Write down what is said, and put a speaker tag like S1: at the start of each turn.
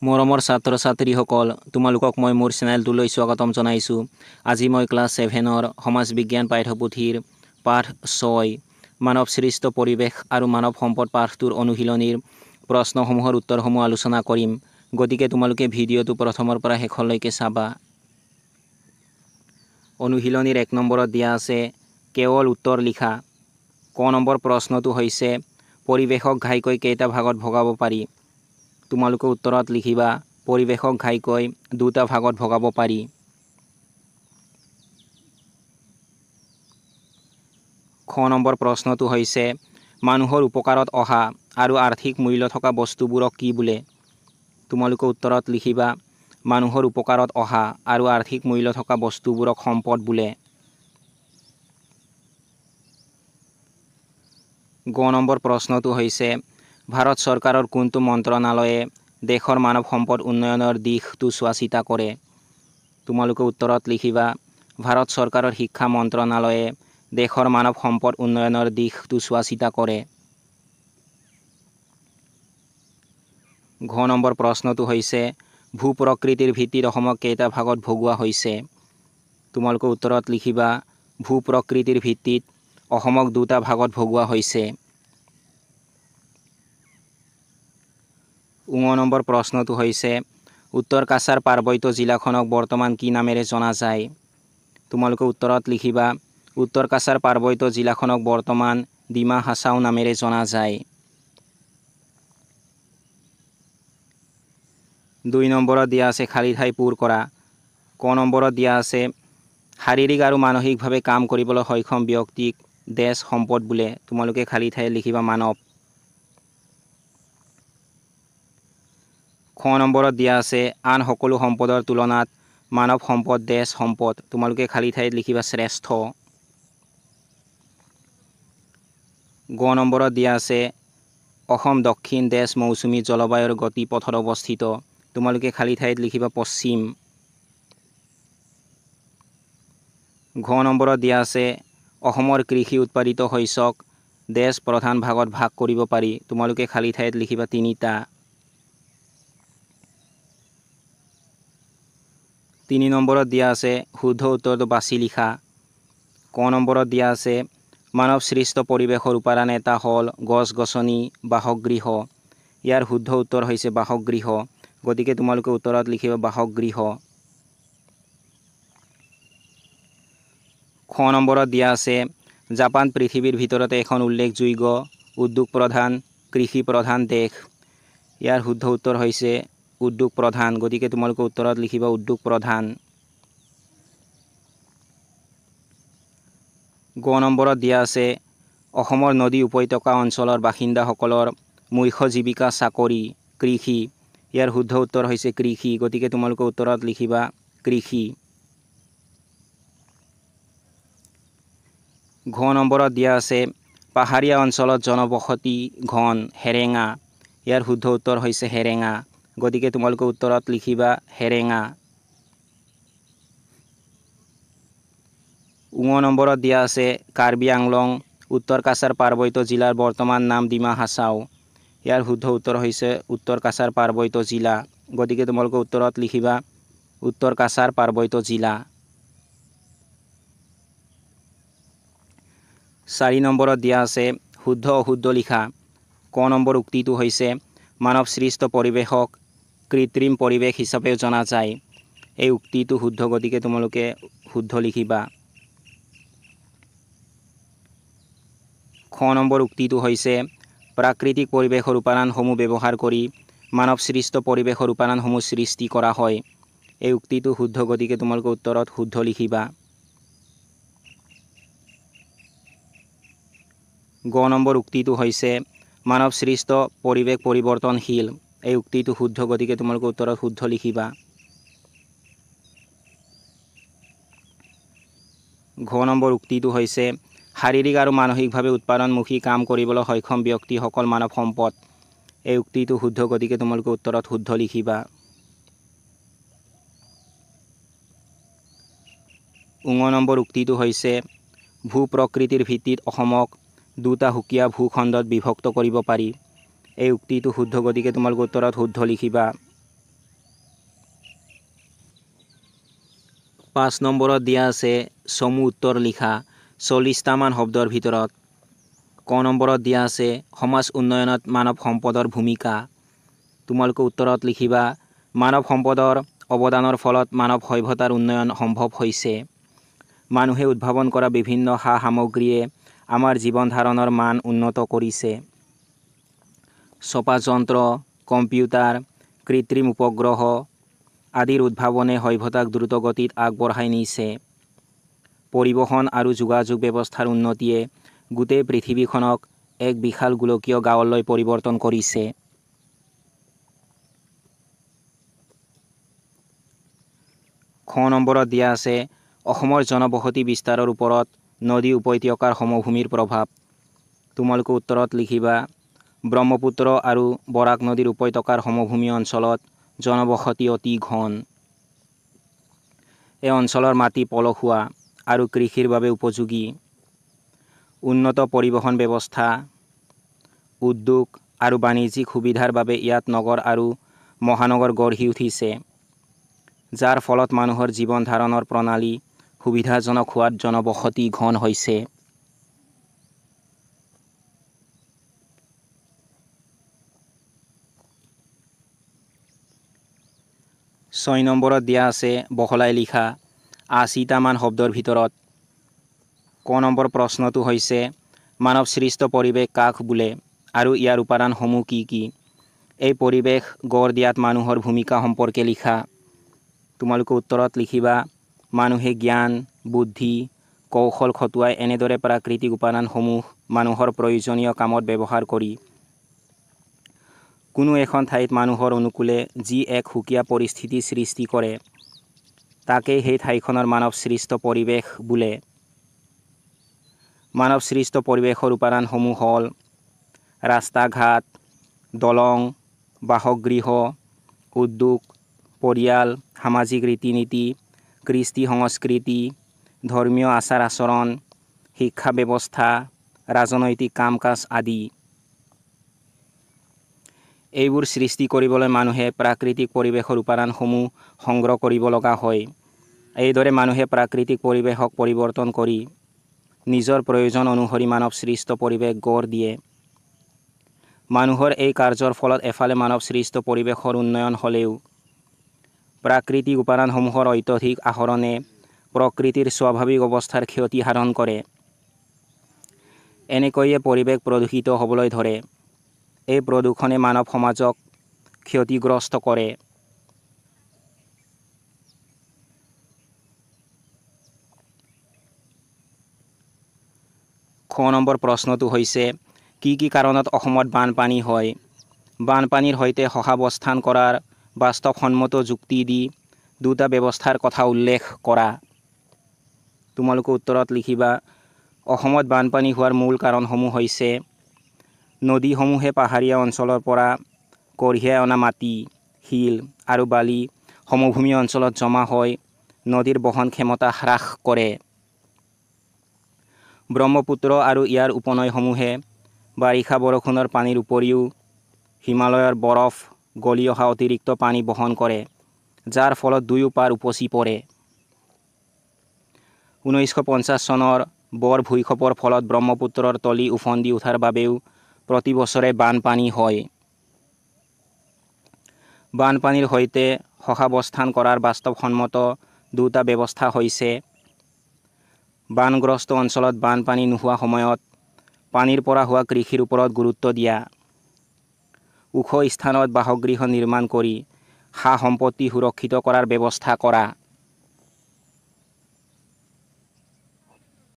S1: মৰমৰ ছাত্ৰ ছাত্ৰীসকল, তোমালোকক মই মোৰ চেনেলটোলৈ স্বাগতম জনাইছোঁ। আজি মই ক্লাছ 7ৰ সমাজ বিজ্ঞান পাঠ্যপুথিৰ পাঠ 6 মানৱ সৃষ্ট পৰিৱেশ আৰু মানৱ সম্পদ পাঠটোৰ অনুশীলনীৰ প্ৰশ্নসমূহৰ উত্তৰসমূহ আলোচনা কৰিম। গতিকে তোমালোকে ভিডিঅ'টো প্ৰথমৰ পৰা শেষলৈকে চাবা। অনুশীলনীৰ 1 নম্বৰত দিয়া আছে কেৱল উত্তৰ লিখা। ক নম্বৰ প্ৰশ্নটো হৈছে পৰিৱেশক ঘাইকৈ কেইটা ভাগত ভগাব পাৰি? তোমালোকে উত্তৰত লিখিবা পৰিৱেশক ঘাইকৈ দুটা ভাগত ভগাব পাৰি। খ নম্বৰ প্ৰশ্নটো হৈছে মানুহৰ উপকাৰত অহা আৰু আৰ্থিক মূল্য থকা বস্তুবোৰক কি বোলে? তোমালোকে উত্তৰত লিখিবা মানুহৰ উপকাৰত অহা আৰু আৰ্থিক মূল্য থকা বস্তুবোৰক সম্পদ বোলে। গ নম্বৰ প্ৰশ্নটো হৈছে ভাৰত চৰকাৰৰ কোনটো মন্ত্ৰণালয়ে দেশৰ মানৱ সম্পদ উন্নয়নৰ দিশটো চোৱা চিতা কৰে? তোমালোকে উত্তৰত লিখিবা ভাৰত চৰকাৰৰ শিক্ষা মন্ত্ৰণালয়ে দেশৰ মানৱ সম্পদ উন্নয়নৰ দিশটো চোৱা চিতা কৰে। ঘ নম্বৰ প্ৰশ্নটো হৈছে ভূ প্ৰকৃতিৰ ভিত্তিত অসমক কেইটা ভাগত ভগোৱা হৈছে? তোমালোকে উত্তৰত লিখিবা ভূ প্ৰকৃতিৰ ভিত্তিত অসমক দুটা ভাগত ভগোৱা হৈছে। ঙ নম্বৰ প্ৰশ্নটো হৈছে উত্তৰ কাছাৰ পাৰ্বত্য জিলাখনক বৰ্তমান কি নামেৰে জনা যায়? তোমালোকে উত্তৰত লিখিবা উত্তৰ কাছাৰ পাৰ্বত্য জিলাখনক বৰ্তমান ডিমা হাছাও নামেৰে জনা যায়। 2 নম্বৰত দিয়া আছে খালী ঠাই পূৰ কৰা। ক নম্বৰত দিয়া আছে শাৰীৰিক আৰু মানসিকভাৱে কাম কৰিবলৈ সক্ষম ব্যক্তিক দেশ সম্পদ বোলে। তোমালোকে খালী ঠাইত লিখিবা মানৱ। খ নম্বৰত দিয়া আছে আন সকলো সম্পদৰ তুলনাত মানৱ সম্পদ দেশ সম্পদ। তোমালোকে খালী ঠাইত লিখিবা শ্ৰেষ্ঠ। গ নম্বৰত দিয়া আছে অসম দক্ষিণ দেশ মৌচুমী জলবায়ুৰ গতি পথত অৱস্থিত। তোমালোকে খালী ঠাইত লিখিবা পশ্চিম। ঘ নম্বৰত দিয়া আছে অসমৰ কৃষি উৎপাদিত শস্যক দেশ প্ৰধান ভাগত ভাগ কৰিব পাৰি। তোমালোকে খালী ঠাইত লিখিবা তিনিটা। 3 নম্বৰত দিয়া আছে শুদ্ধ উত্তৰটো বাছি লিখা। ক নম্বৰত দিয়া আছে মানৱ সৃষ্ট পৰিৱেশৰ উপাদান এটা হ'ল গছ গছনি বাসগৃহ। ইয়াৰ শুদ্ধ উত্তৰ হৈছে বাসগৃহ। গতিকে তোমালোকে উত্তৰত লিখিবা বাসগৃহ। খ নম্বৰত দিয়া আছে জাপান পৃথিৱীৰ ভিতৰতে এখন উল্লেখযোগ্য উদ্যোগ প্ৰধান কৃষি প্ৰধান দেশ। ইয়াৰ শুদ্ধ উত্তৰ হৈছে উদ্যোগ প্ৰধান। গতিকে তোমালোকে উত্তৰত লিখিবা উদ্যোগ প্ৰধান। গ নম্বৰত দিয়া আছে অসমৰ নদী উপত্যকা অঞ্চলৰ বাসিন্দাসকলৰ মুখ্য জীৱিকা চাকৰি কৃষি। ইয়াৰ শুদ্ধ উত্তৰ হৈছে কৃষি। গতিকে তোমালোকে উত্তৰত লিখিবা কৃষি। ঘ নম্বৰত দিয়া আছে পাহাৰীয়া অঞ্চলত জনবসতি ঘন হেৰেঙা। ইয়াৰ শুদ্ধ উত্তৰ হৈছে হেৰেঙা। গতিকে তোমালোকে উত্তৰত লিখিবা হেৰেঙা। ঙ নম্বৰত দিয়া আছে কাৰ্বি আংলং উত্তৰ কাছাৰ পাৰ্বত্য জিলাৰ বৰ্তমান নাম ডিমা হাছাও। ইয়াৰ শুদ্ধ উত্তৰ হৈছে উত্তৰ কাছাৰ পাৰ্বত্য জিলা। গতিকে তোমালোকে উত্তৰত লিখিবা উত্তৰ কাছাৰ পাৰ্বত্য জিলা। 4 নম্বৰত দিয়া আছে শুদ্ধ অশুদ্ধ লিখা। ক নম্বৰ উক্তিটো হৈছে মানৱ সৃষ্ট পৰিৱেশক কৃত্ৰিম পৰিৱেশ হিচাপেও জনা যায়। এই উক্তিটো শুদ্ধ। গতিকে তোমালোকে শুদ্ধ লিখিবা। খ নম্বৰ উক্তিটো হৈছে প্ৰাকৃতিক পৰিৱেশৰ উপাদানসমূহ ব্যৱহাৰ কৰি মানৱ সৃষ্ট পৰিৱেশৰ উপাদানসমূহ সৃষ্টি কৰা হয়। এই উক্তিটো শুদ্ধ। গতিকে তোমালোকে উত্তৰত শুদ্ধ লিখিবা। গ নম্বৰ উক্তিটো হৈছে মানৱ সৃষ্ট পৰিৱেশ পৰিৱৰ্তনশীল। এই উক্তিটো শুদ্ধ। গতিকে তোমালোকে উত্তৰত শুদ্ধ লিখিবা। ঘ নম্বৰ উক্তিটো হৈছে শাৰীৰিক আৰু মানসিকভাৱে উৎপাদনমুখী কাম কৰিবলৈ সক্ষম ব্যক্তিসকল মানৱ সম্পদ। এই উক্তিটো শুদ্ধ। গতিকে তোমালোকে উত্তৰত শুদ্ধ লিখিবা। ঙ নম্বৰ উক্তিটো হৈছে ভূ প্ৰকৃতিৰ ভিত্তিত অসমক দুটা সুকীয়া ভূখণ্ডত বিভক্ত কৰিব পাৰি। এই উক্তিটো শুদ্ধ। গতিকে তোমালোকে উত্তৰত শুদ্ধ লিখিবা। 5 নম্বৰত দিয়া আছে চমু উত্তৰ লিখা 40টামান শব্দৰ ভিতৰত। ক নম্বৰত দিয়া আছে সমাজ উন্নয়নত মানৱ সম্পদৰ ভূমিকা। তোমালোকে উত্তৰত লিখিবা মানৱ সম্পদৰ অৱদানৰ ফলত মানৱ সভ্যতাৰ উন্নয়ন সম্ভৱ হৈছে। মানুহে উদ্ভাৱন কৰা বিভিন্ন সা সামগ্ৰীয়ে আমাৰ জীৱন ধাৰণৰ মান উন্নত কৰিছে। ছপা যন্ত্ৰ, কম্পিউটাৰ, কৃত্ৰিম উপগ্ৰহ আদিৰ উদ্ভাৱনে সভ্যতাক দ্ৰুতগতিত আগবঢ়াই নিছে। পৰিবহণ আৰু যোগাযোগ ব্যৱস্থাৰ উন্নতিয়ে গোটেই পৃথিৱীখনক এক বিশাল গোলকীয় গাঁৱলৈ পৰিৱৰ্তন কৰিছে। খ নম্বৰত দিয়া আছে অসমৰ জনবসতি বিস্তাৰৰ ওপৰত নদী উপত্যকাৰ সমভূমিৰ প্ৰভাৱ। তোমালোকে উত্তৰত লিখিবা ব্ৰহ্মপুত্ৰ আৰু বৰাক নদীৰ উপত্যকাৰ সমভূমি অঞ্চলত জনবসতি অতি ঘন। এই অঞ্চলৰ মাটি পলসুৱা আৰু কৃষিৰ বাবে উপযোগী। উন্নত পৰিবহণ ব্যৱস্থা, উদ্যোগ আৰু বাণিজ্যিক সুবিধাৰ বাবে ইয়াত নগৰ আৰু মহানগৰ গঢ়ি উঠিছে, যাৰ ফলত মানুহৰ জীৱন ধাৰণৰ প্ৰণালী সুবিধাজনক হোৱাত জনবসতি ঘন হৈছে। 6 নম্বৰত দিয়া আছে বহলাই লিখা 80টামান শব্দৰ ভিতৰত। ক নম্বৰ প্ৰশ্নটো হৈছে মানৱ সৃষ্ট পৰিৱেশ কাক বোলে আৰু ইয়াৰ উপাদানসমূহ কি কি? এই পৰিৱেশ গঢ় দিয়াত মানুহৰ ভূমিকা সম্পৰ্কে লিখা। তোমালোকে উত্তৰত লিখিবা মানুহে জ্ঞান, বুদ্ধি, কৌশল খটুৱাই এনেদৰে প্ৰাকৃতিক উপাদানসমূহ মানুহৰ প্ৰয়োজনীয় কামত ব্যৱহাৰ কৰি কোনো এখন ঠাইত মানুহৰ অনুকূলে যি এক সুকীয়া পৰিস্থিতি সৃষ্টি কৰে তাকেই সেই ঠাইখনৰ মানৱ সৃষ্ট পৰিৱেশ বোলে। মানৱ সৃষ্ট পৰিৱেশৰ উপাদানসমূহ হ'ল ৰাস্তা ঘাট, দলং, বাসগৃহ, উদ্যোগ, পৰিয়াল, সামাজিক ৰীতি নীতি, কৃষ্টি সংস্কৃতি, ধৰ্মীয় আচাৰ আচৰণ, শিক্ষা ব্যৱস্থা, ৰাজনৈতিক কাম কাজ আদি। এইবোৰ সৃষ্টি কৰিবলৈ মানুহে প্ৰাকৃতিক পৰিৱেশৰ উপাদানসমূহ সংগ্ৰহ কৰিব লগা হয়। এইদৰে মানুহে প্ৰাকৃতিক পৰিৱেশক পৰিৱৰ্তন কৰি নিজৰ প্ৰয়োজন অনুসৰি মানৱ সৃষ্ট পৰিৱেশ গঢ় দিয়ে। মানুহৰ এই কাৰ্যৰ ফলত এফালে মানৱ সৃষ্ট পৰিৱেশৰ উন্নয়ন হ'লেও প্ৰাকৃতিক উপাদানসমূহৰ অত্যধিক আহৰণে প্ৰকৃতিৰ স্বাভাৱিক অৱস্থাৰ ক্ষতি সাধন কৰে। এনেকৈয়ে পৰিৱেশ প্ৰদূষিত হ'বলৈ ধৰে। এই প্ৰদূষণে মানৱ সমাজক ক্ষতিগ্ৰস্ত কৰে। খ নম্বৰ প্ৰশ্নটো হৈছে কি কি কাৰণত অসমত বানপানী হয়? বানপানীৰ সৈতে সহাৱস্থান কৰাৰ বাস্তৱসন্মত যুক্তি দি দুটা ব্যৱস্থাৰ কথা উল্লেখ কৰা। তোমালোকে উত্তৰত লিখিবা অসমত বানপানী হোৱাৰ মূল কাৰণসমূহ হৈছে নদীসমূহে পাহাৰীয়া অঞ্চলৰ পৰা কঢ়িয়াই অনা মাটি, শিল আৰু বালি সমভূমি অঞ্চলত জমা হৈ নদীৰ বহন ক্ষমতা হ্ৰাস কৰে। ব্ৰহ্মপুত্ৰ আৰু ইয়াৰ উপনৈসমূহে বাৰিষা বৰষুণৰ পানীৰ উপৰিও হিমালয়ৰ বৰফ গলি অহা অতিৰিক্ত পানী বহন কৰে, যাৰ ফলত দুয়ো পাৰ উপচি পৰে। 1950 চনৰ বৰ ভূঁইকঁপৰ ফলত ব্ৰহ্মপুত্ৰৰ তলি ওফন্দি উঠাৰ বাবেও প্ৰতি বছৰে বানপানী হয়। বানপানীৰ সৈতে সহাৱস্থান কৰাৰ বাস্তৱসন্মত দুটা ব্যৱস্থা হৈছে বানগ্ৰস্ত অঞ্চলত বানপানী নোহোৱা সময়ত পানীৰ পৰা হোৱা কৃষিৰ ওপৰত গুৰুত্ব দিয়া, ওখ স্থানত বাসগৃহ নিৰ্মাণ কৰি সা সম্পত্তি সুৰক্ষিত কৰাৰ ব্যৱস্থা কৰা।